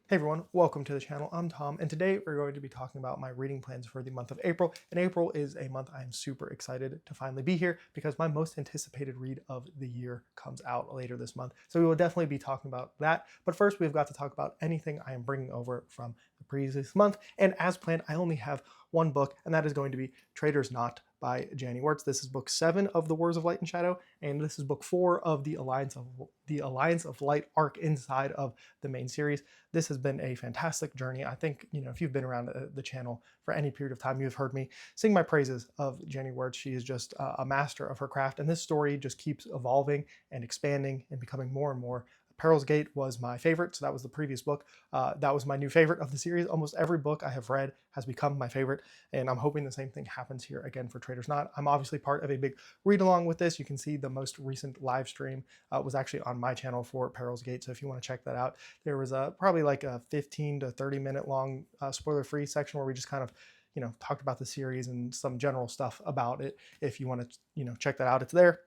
Hey everyone, welcome to the channel. I'm Tom, and today we're going to be talking about my reading plans for the month of April. And April is a month I'm super excited to finally be here because my most anticipated read of the year comes out later this month. So we will definitely be talking about that. But first, we've got to talk about anything I am bringing over from the previous month. And as planned, I only have one book, and that is going to be Traitors Not by Janny Wirtz. This is book 7 of the Wars of Light and Shadow, and this is book 4 of the Alliance of Light arc inside of the main series. This has been a fantastic journey. I think, if you've been around the channel for any period of time, you've heard me sing my praises of Janny Wirtz. She is just a master of her craft, and this story just keeps evolving and expanding and becoming more and more. Peril's Gate was my favorite, so that was the previous book. That was my new favorite of the series. Almost every book I have read has become my favorite, and I'm hoping the same thing happens here again for Traitors Not. I'm obviously part of a big read along with this. You can see the most recent live stream was actually on my channel for Peril's Gate, so if you want to check that out, there was probably like a 15 to 30 minute long spoiler-free section where we just kind of talked about the series and some general stuff about it. If you want to check that out, it's there.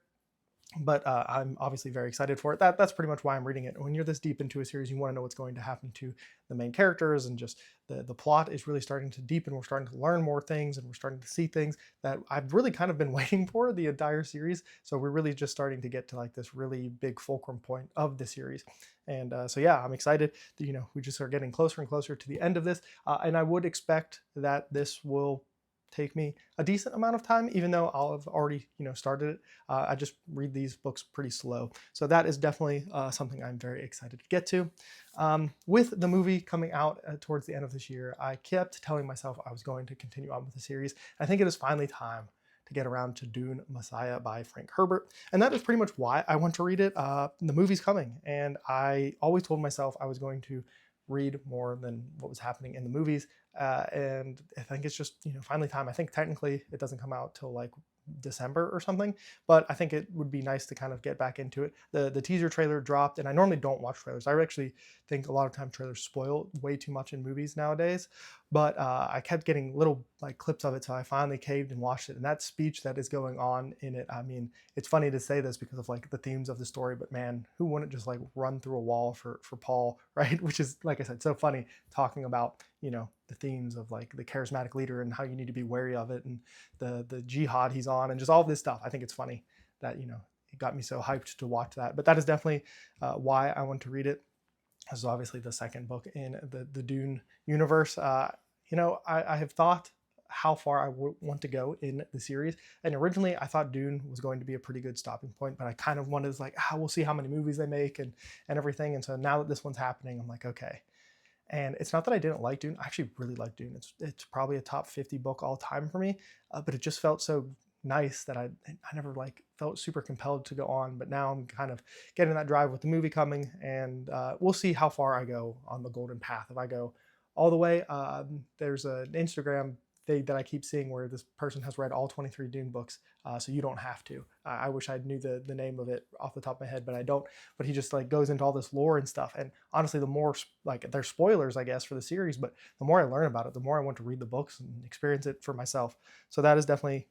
But I'm obviously very excited for it. That's pretty much why I'm reading it. When you're this deep into a series, you want to know what's going to happen to the main characters, and just the plot is really starting to deepen. We're starting to learn more things, and we're starting to see things that I've really kind of been waiting for the entire series. So we're really just starting to get to like this really big fulcrum point of the series. And so yeah, I'm excited that, we just are getting closer and closer to the end of this. And I would expect that this will take me a decent amount of time, even though I'll have already started it. I just read these books pretty slow, so that is definitely something I'm very excited to get to. With the movie coming out towards the end of this year, I kept telling myself I was going to continue on with the series. I think it is finally time to get around to Dune Messiah by Frank Herbert, and that is pretty much why I want to read it. The movie's coming, and I always told myself I was going to read more than what was happening in the movies. And I think it's just, finally time. I think technically it doesn't come out till like December or something, but I think it would be nice to kind of get back into it. The teaser trailer dropped, and I normally don't watch trailers. I actually think a lot of times trailers spoil way too much in movies nowadays, but I kept getting little like clips of it, so I finally caved and watched it. And that speech that is going on in it, I mean, it's funny to say this because of like the themes of the story, but man, who wouldn't just like run through a wall for Paul, right? Which is, like I said, so funny, talking about the themes of like the charismatic leader and how you need to be wary of it, and the jihad he's on, and just all of this stuff. I think it's funny that it got me so hyped to watch that. But that is definitely why I want to read it. This is obviously the second book in the Dune universe. I have thought how far I would want to go in the series. And originally I thought Dune was going to be a pretty good stopping point, but I kind of wanted like, we'll see how many movies they make and everything. And so now that this one's happening, I'm like, okay. And it's not that I didn't like Dune. I actually really like Dune. It's probably a top 50 book all time for me, but it just felt so nice that I never like felt super compelled to go on. But now I'm kind of getting that drive with the movie coming, and we'll see how far I go on the golden path. If I go all the way, there's an Instagram thing that I keep seeing where this person has read all 23 Dune books, so you don't have to. I wish I knew the name of it off the top of my head, but I don't. But he just like goes into all this lore and stuff. And honestly, the more like there's spoilers, I guess, for the series, but the more I learn about it, the more I want to read the books and experience it for myself. So that is definitely,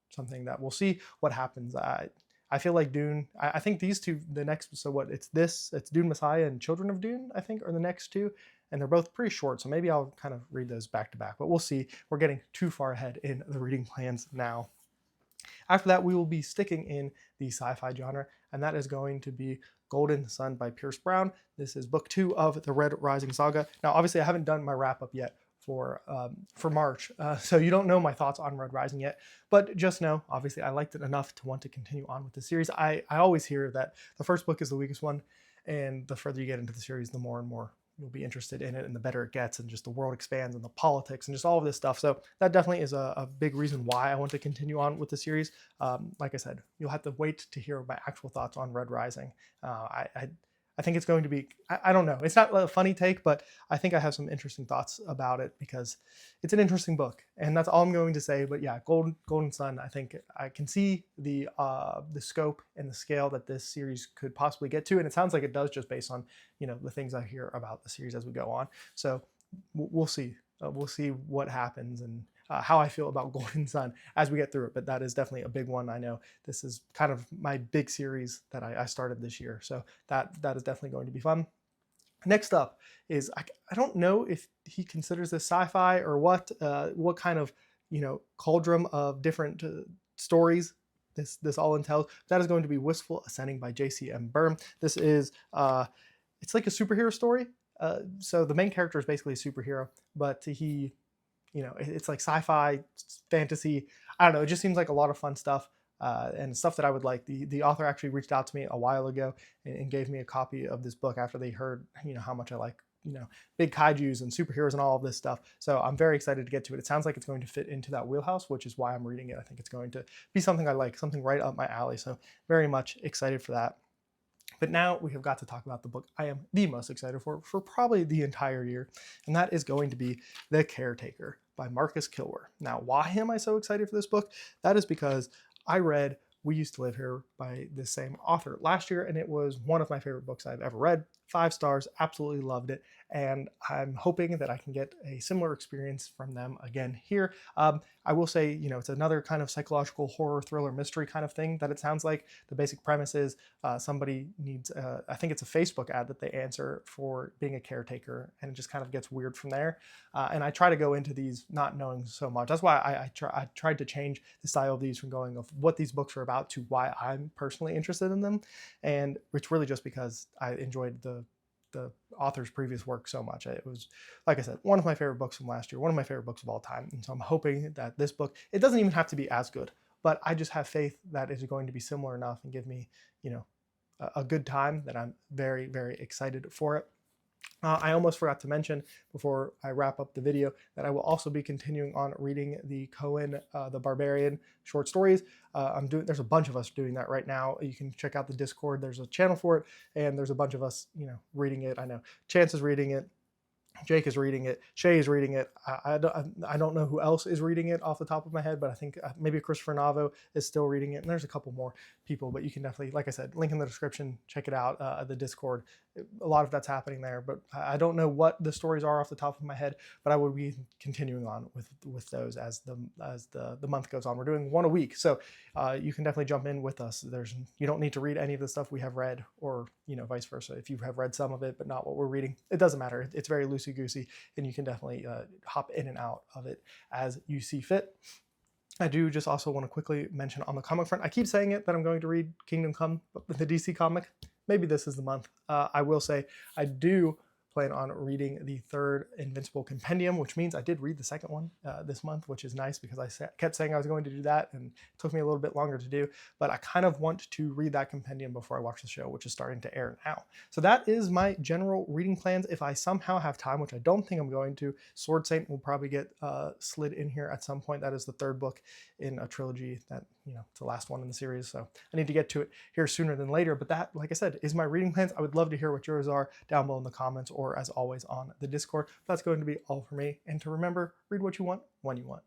something that we'll see what happens. I feel like Dune, I think these two, the next, so what, it's Dune Messiah and Children of Dune, I think, are the next two. And they're both pretty short, so maybe I'll kind of read those back to back. But we'll see. We're getting too far ahead in the reading plans now. After that, we will be sticking in the sci-fi genre, and that is going to be Golden Sun by Pierce Brown. This is book 2 of the Red Rising saga. Now, obviously, I haven't done my wrap-up yet for March, so you don't know my thoughts on Red Rising yet, but just know, obviously, I liked it enough to want to continue on with the series. I always hear that the first book is the weakest one, and the further you get into the series, the more and more you'll be interested in it, and the better it gets, and just the world expands, and the politics, and just all of this stuff. So that definitely is a big reason why I want to continue on with the series. Like I said, you'll have to wait to hear my actual thoughts on Red Rising. I think it's going to be, I don't know, it's not a funny take, but I think I have some interesting thoughts about it because it's an interesting book, and that's all I'm going to say. But yeah, Golden Sun, I think I can see the scope and the scale that this series could possibly get to, and it sounds like it does just based on the things I hear about the series as we go on. So we'll see. We'll see what happens and how I feel about Golden Sun as we get through it. But that is definitely a big one. I know this is kind of my big series that I started this year, so that is definitely going to be fun. Next up is I don't know if he considers this sci-fi or what kind of cauldron of different stories this all entails. That is going to be Wistful Ascending by J.C.M. Byrne. This is it's like a superhero story. So the main character is basically a superhero, but he it's like sci-fi fantasy. I don't know. It just seems like a lot of fun stuff. And stuff that I would like. The author actually reached out to me a while ago and gave me a copy of this book after they heard how much I like big kaijus and superheroes and all of this stuff. So I'm very excited to get to it. It sounds like it's going to fit into that wheelhouse, which is why I'm reading it. I think it's going to be something I like, something right up my alley. So very much excited for that. But now we have got to talk about the book I am the most excited for probably the entire year, and that is going to be The Caretaker by Marcus Kilwer. Now, why am I so excited for this book? That is because I read We Used to Live Here by the same author last year, and it was one of my favorite books I've ever read. 5 stars, absolutely loved it, and I'm hoping that I can get a similar experience from them again here. I will say, it's another kind of psychological horror thriller mystery kind of thing that it sounds like. The basic premise is somebody needs, I think it's a Facebook ad that they answer for being a caretaker, and it just kind of gets weird from there. And I try to go into these not knowing so much. That's why I tried to change the style of these from going of what these books are about to why I'm personally interested in them. And it's really just because I enjoyed the author's previous work so much. It was, like I said, one of my favorite books from last year, one of my favorite books of all time. And so I'm hoping that this book, it doesn't even have to be as good, but I just have faith that it's going to be similar enough and give me, a good time that I'm very, very excited for it. I almost forgot to mention before I wrap up the video that I will also be continuing on reading the Cohen, the Barbarian short stories. There's a bunch of us doing that right now. You can check out the Discord. There's a channel for it, and there's a bunch of us, reading it. I know Chance is reading it. Jake is reading it. Shay is reading it. I don't know who else is reading it off the top of my head, but I think maybe Christopher Navo is still reading it. And there's a couple more people, but you can definitely, like I said, link in the description, check it out, the Discord. A lot of that's happening there, but I don't know what the stories are off the top of my head, but I will be continuing on with those as the month goes on. We're doing one a week, so you can definitely jump in with us. You don't need to read any of the stuff we have read, or vice versa. If you have read some of it but not what we're reading, it doesn't matter. It's very loosey-goosey, and you can definitely hop in and out of it as you see fit. I do just also want to quickly mention on the comic front, I keep saying it that I'm going to read Kingdom Come, the DC comic. Maybe this is the month. I will say I do plan on reading the 3rd Invincible Compendium, which means I did read the 2nd one this month, which is nice because I kept saying I was going to do that, and it took me a little bit longer to do, but I kind of want to read that compendium before I watch the show, which is starting to air now. So that is my general reading plans. If I somehow have time, which I don't think I'm going to, Sword Saint will probably get slid in here at some point. That is the 3rd book in a trilogy that, it's the last one in the series, so I need to get to it here sooner than later. But that, like I said, is my reading plans. I would love to hear what yours are down below in the comments, or as always on the Discord. That's going to be all for me. And to remember, read what you want when you want.